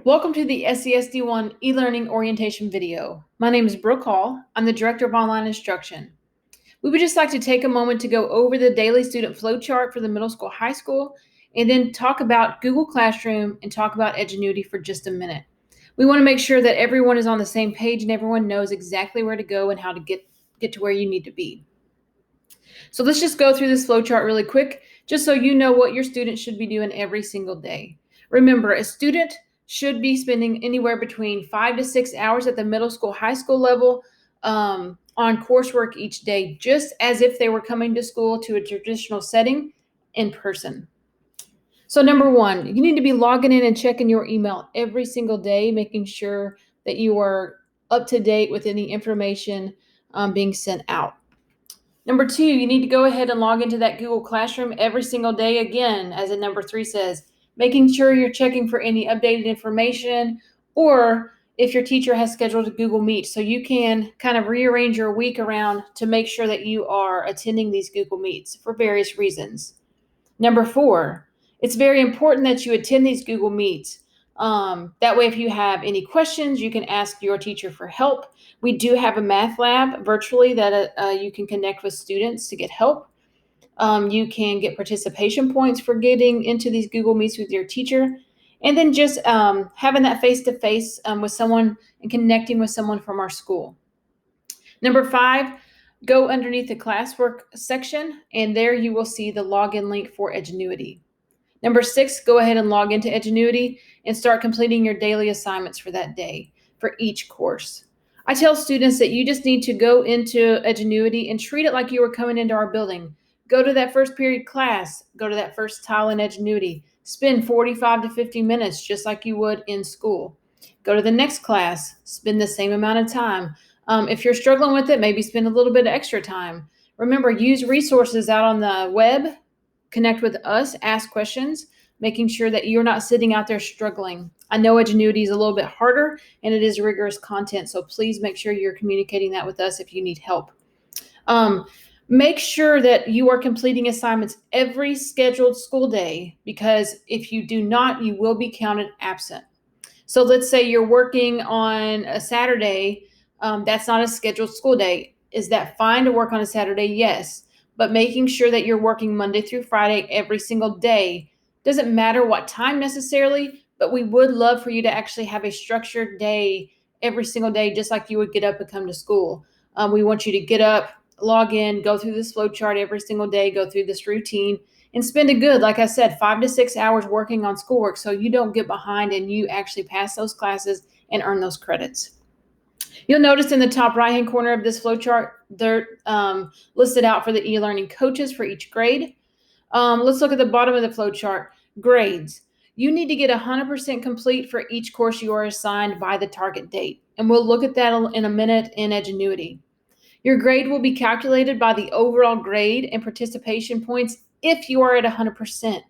Welcome to the SESD1 e-learning orientation video. My name is Brooke Hall. I'm the Director of Online Instruction. We would just like to take a moment to go over the daily student flow chart for the middle school, high school, and then talk about Google Classroom and talk about Edgenuity for just a minute. We want to make sure that everyone is on the same page and everyone knows exactly where to go and how to get to where you need to be. So let's just go through this flow chart really quick, just so you know what your student should be doing every single day. Remember, a student should be spending anywhere between 5 to 6 hours at the middle school, high school level on coursework each day, just as if they were coming to school to a traditional setting in person. So number one, you need to be logging in and checking your email every single day, making sure that you are up to date with any information being sent out. Number two, you need to go ahead and log into that Google Classroom every single day again, as in number 3 says, making sure you're checking for any updated information or if your teacher has scheduled a Google Meet, so you can kind of rearrange your week around to make sure that you are attending these Google Meets for various reasons. Number 4, it's very important that you attend these Google Meets. That way, if you have any questions, you can ask your teacher for help. We do have a math lab virtually that you can connect with students to get help. You can get participation points for getting into these Google Meets with your teacher. And then just having that face-to-face with someone and connecting with someone from our school. Number 5, go underneath the classwork section, and there you will see the login link for Edgenuity. Number 6, go ahead and log into Edgenuity and start completing your daily assignments for that day for each course. I tell students that you just need to go into Edgenuity and treat it like you were coming into our building. Go to that first period class, go to that first tile in Edgenuity, spend 45 to 50 minutes just like you would in school. Go to the next class, spend the same amount of time. If you're struggling with it, maybe spend a little bit of extra time. Remember, use resources out on the web. Connect with us, ask questions, making sure that you're not sitting out there struggling. I know Edgenuity is a little bit harder and it is rigorous content, so please make sure you're communicating that with us if you need help. Make sure that you are completing assignments every scheduled school day, because if you do not, you will be counted absent. So let's say you're working on a Saturday, that's not a scheduled school day. Is that fine to work on a Saturday? Yes. But making sure that you're working Monday through Friday every single day. Doesn't matter what time necessarily, but we would love for you to actually have a structured day every single day, just like you would get up and come to school. We want you to get up, log in, go through this flow chart every single day, go through this routine, and spend a good, like I said, 5 to 6 hours working on schoolwork so you don't get behind and you actually pass those classes and earn those credits. You'll notice in the top right-hand corner of this flow chart, they're listed out for the e-learning coaches for each grade. Let's look at the bottom of the flow chart, grades. You need to get 100% complete for each course you are assigned by the target date. And we'll look at that in a minute in Edgenuity. Your grade will be calculated by the overall grade and participation points if you are at 100%.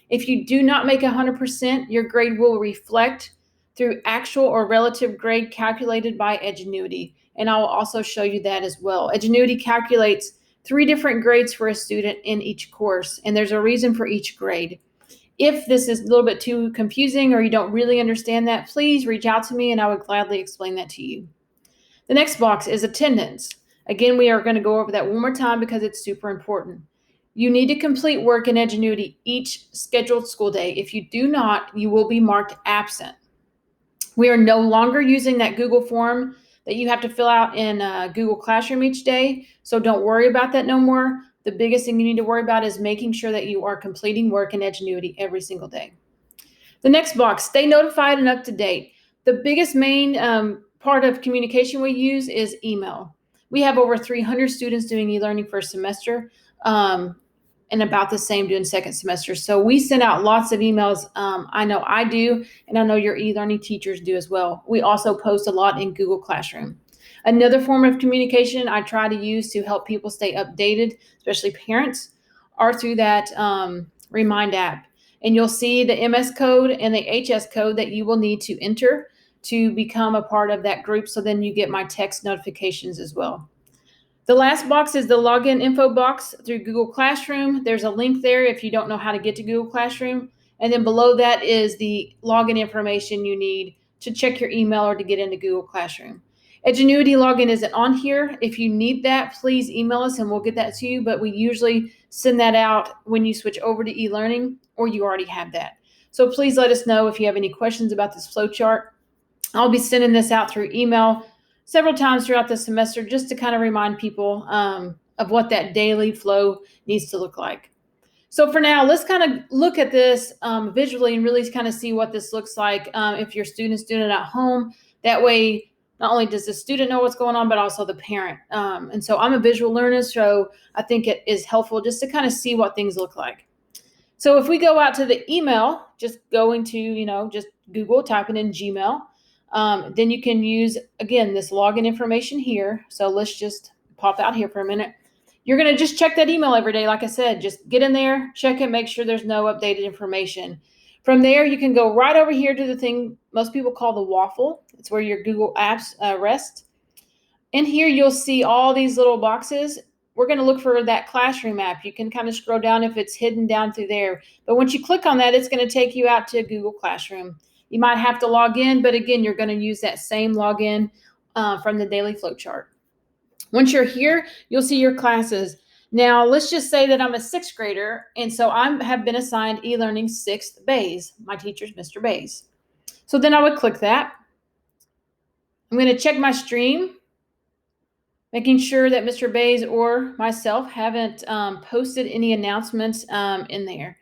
If you do not make 100%, your grade will reflect through actual or relative grade calculated by Edgenuity. And I will also show you that as well. Edgenuity calculates 3 different grades for a student in each course, and there's a reason for each grade. If this is a little bit too confusing or you don't really understand that, please reach out to me and I would gladly explain that to you. The next box is attendance. Again, we are going to go over that one more time because it's super important. You need to complete work in Edgenuity each scheduled school day. If you do not, you will be marked absent. We are no longer using that Google form that you have to fill out in Google Classroom each day, so don't worry about that no more. The biggest thing you need to worry about is making sure that you are completing work in Edgenuity every single day. The next box, stay notified and up to date. The biggest main part of communication we use is email. We have over 300 students doing e-learning first semester, and about the same doing second semester. So we send out lots of emails. I know I do, and I know your e-learning teachers do as well. We also post a lot in Google Classroom. Another form of communication I try to use to help people stay updated, especially parents, are through that Remind app. And you'll see the MS code and the HS code that you will need to enter to become a part of that group. So then you get my text notifications as well. The last box is the login info box through Google Classroom. There's a link there if you don't know how to get to Google Classroom. And then below that is the login information you need to check your email or to get into Google Classroom. Edgenuity login isn't on here. If you need that, please email us and we'll get that to you. But we usually send that out when you switch over to e-learning or you already have that. So please let us know if you have any questions about this flowchart. I'll be sending this out through email several times throughout the semester just to kind of remind people of what that daily flow needs to look like. So for now, let's kind of look at this visually and really kind of see what this looks like if your student's doing it at home. That way, not only does the student know what's going on, but also the parent. And so I'm a visual learner, so I think it is helpful just to kind of see what things look like. So if we go out to the email, just go into, just Google, type it in Gmail. Then you can use, again, this login information here. So let's just pop out here for a minute. You're going to just check that email every day. Like I said, just get in there, check it, make sure there's no updated information. From there, you can go right over here to the thing most people call the waffle. It's where your Google Apps rest. In here, you'll see all these little boxes. We're going to look for that classroom app. You can kind of scroll down if it's hidden down through there. But once you click on that, it's going to take you out to Google Classroom. You might have to log in, but again, you're going to use that same login from the daily flowchart. Once you're here, you'll see your classes. Now, let's just say that I'm a sixth grader, and so I have been assigned e-learning 6th Bays. My teacher's Mr. Bays. So then I would click that. I'm going to check my stream, making sure that Mr. Bays or myself haven't posted any announcements in there.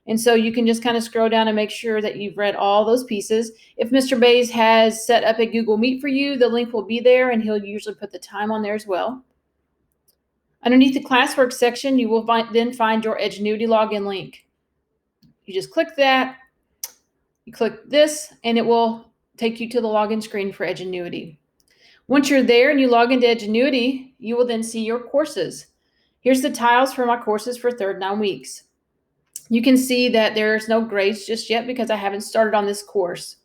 And so you can just kind of scroll down and make sure that you've read all those pieces. If Mr. Bays has set up a Google Meet for you, the link will be there, and he'll usually put the time on there as well. Underneath the classwork section, you will then find your Edgenuity login link. You just click that, you click this, and it will take you to the login screen for Edgenuity. Once you're there and you log into Edgenuity, you will then see your courses. Here's the tiles for my courses for third 9 weeks. You can see that there's no grades just yet because I haven't started on this course.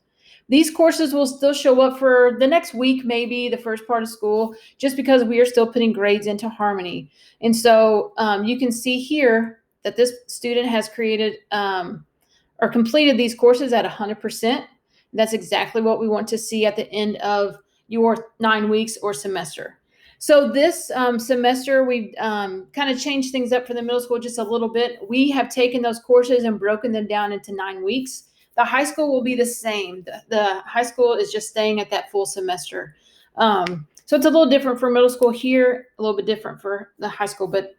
These courses will still show up for the next week, maybe the first part of school, just because we are still putting grades into Harmony. And so you can see here that this student has created or completed these courses at 100%. That's exactly what we want to see at the end of your 9 weeks or semester. So this semester, we've kind of changed things up for the middle school just a little bit. We have taken those courses and broken them down into 9 weeks. The high school will be the same. The high school is just staying at that full semester. So it's a little different for middle school here, a little bit different for the high school, but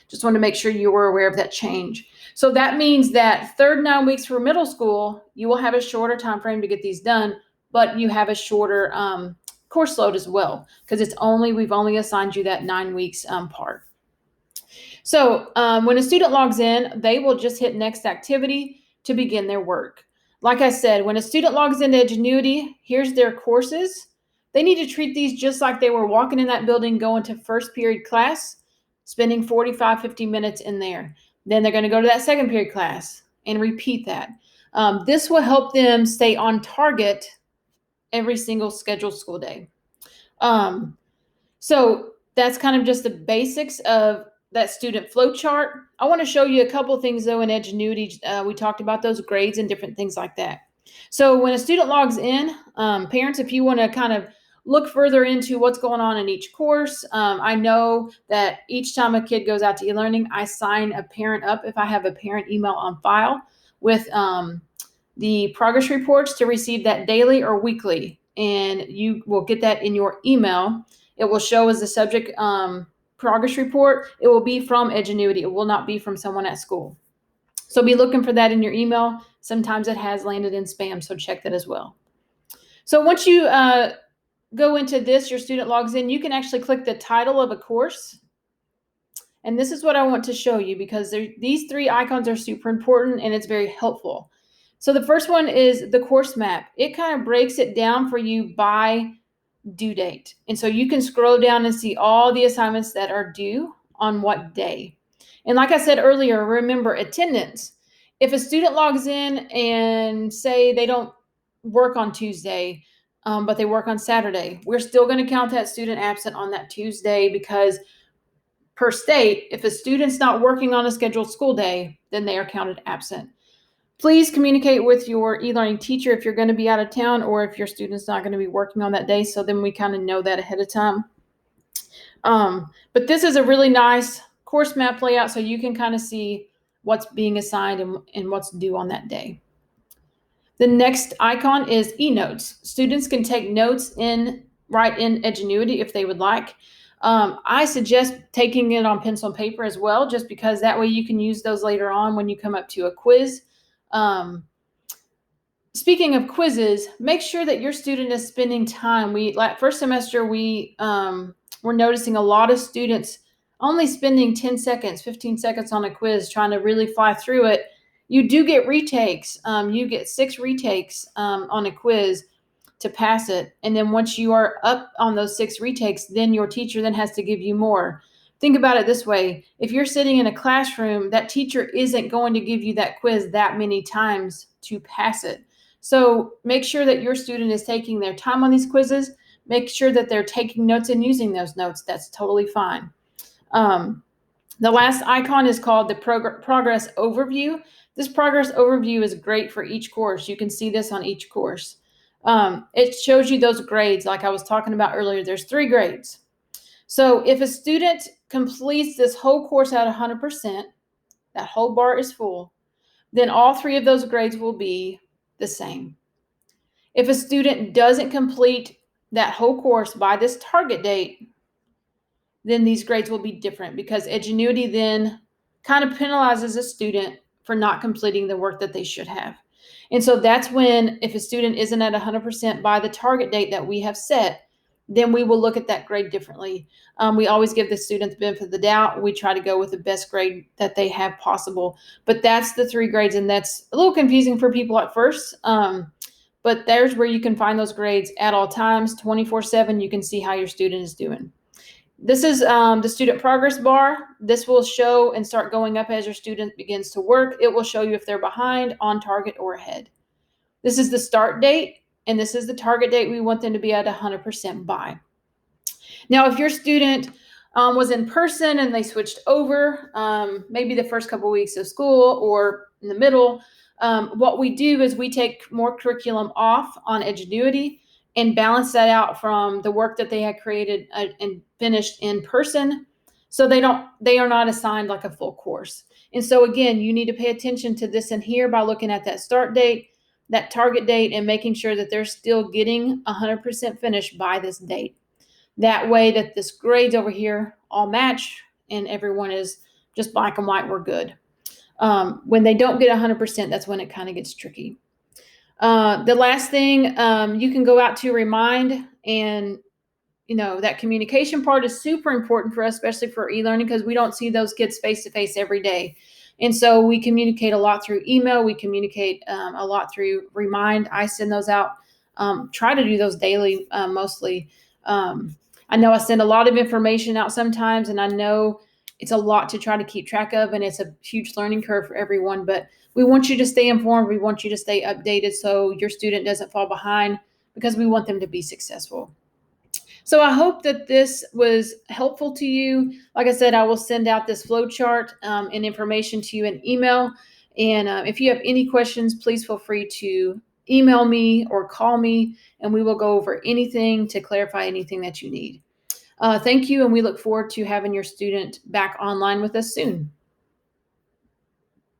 just wanted to make sure you were aware of that change. So that means that third 9 weeks for middle school, you will have a shorter time frame to get these done, but you have a shorter course load as well, because we've only assigned you that 9 weeks part. So when a student logs in, they will just hit next activity to begin their work. Like I said, when a student logs into Edgenuity, here's their courses. They need to treat these just like they were walking in that building, going to first period class, spending 45, 50 minutes in there. Then they're going to go to that second period class and repeat that. This will help them stay on target every single scheduled school day. So that's kind of just the basics of that student flow chart. I want to show you a couple of things though in Edgenuity. We talked about those grades and different things like that. So when a student logs in, parents, if you want to kind of look further into what's going on in each course, I know that each time a kid goes out to e-learning, I sign a parent up if I have a parent email on file with the progress reports to receive that daily or weekly. And you will get that in your email. It will show as the subject progress report. It will be from Edgenuity. It will not be from someone at school. So be looking for that in your email. Sometimes it has landed in spam, so check that as well. So once you go into this, your student logs in, you can actually click the title of a course. And this is what I want to show you because these 3 icons are super important and it's very helpful. So the first one is the course map. It kind of breaks it down for you by due date. And so you can scroll down and see all the assignments that are due on what day. And like I said earlier, remember attendance. If a student logs in and say they don't work on Tuesday, but they work on Saturday, we're still going to count that student absent on that Tuesday because per state, if a student's not working on a scheduled school day, then they are counted absent. Please communicate with your e-learning teacher if you're going to be out of town or if your student's not going to be working on that day. So then we kind of know that ahead of time. But this is a really nice course map layout so you can kind of see what's being assigned and what's due on that day. The next icon is eNotes. Students can take notes right in Edgenuity if they would like. I suggest taking it on pencil and paper as well, just because that way you can use those later on when you come up to a quiz. Speaking of quizzes, make sure that your student is spending time. First semester, we're noticing a lot of students only spending 10 seconds, 15 seconds on a quiz, trying to really fly through it. You do get retakes. You get 6 retakes on a quiz to pass it. And then once you are up on those 6 retakes, then your teacher then has to give you more. Think about it this way. If you're sitting in a classroom, that teacher isn't going to give you that quiz that many times to pass it. So make sure that your student is taking their time on these quizzes. Make sure that they're taking notes and using those notes. That's totally fine. The last icon is called the progress overview. This progress overview is great for each course. You can see this on each course. It shows you those grades like I was talking about earlier. There's 3 grades. So if a student completes this whole course at 100%, that whole bar is full, then all 3 of those grades will be the same. If a student doesn't complete that whole course by this target date, then these grades will be different because Edgenuity then kind of penalizes a student for not completing the work that they should have. And so that's when, if a student isn't at 100% by the target date that we have set, then we will look at that grade differently. We always give the student the benefit of the doubt. We try to go with the best grade that they have possible. But that's the 3 grades, and that's a little confusing for people at first. But there's where you can find those grades at all times, 24/7. You can see how your student is doing. This is the student progress bar. This will show and start going up as your student begins to work. It will show you if they're behind, on target, or ahead. This is the start date, and this is the target date we want them to be at 100% by. Now, if your student was in person and they switched over, maybe the first couple weeks of school or in the middle, what we do is we take more curriculum off on Edgenuity and balance that out from the work that they had created and finished in person. So they are not assigned like a full course. And so again, you need to pay attention to this in here by looking at that start date, that target date, and making sure that they're still getting 100% finished by this date. That way that this grades over here all match and everyone is just black and white, we're good. When they don't get 100%, that's when it kind of gets tricky. The last thing, you can go out to Remind, and that communication part is super important for us, especially for e-learning, because we don't see those kids face to face every day. And so we communicate a lot through email. We communicate a lot through Remind. I send those out. Try to do those daily, mostly. I know I send a lot of information out sometimes, and I know it's a lot to try to keep track of, and it's a huge learning curve for everyone, but we want you to stay informed. We want you to stay updated so your student doesn't fall behind, because we want them to be successful. So I hope that this was helpful to you. Like I said, I will send out this flow chart and information to you in email. And if you have any questions, please feel free to email me or call me, and we will go over anything to clarify anything that you need. Thank you, and we look forward to having your student back online with us soon.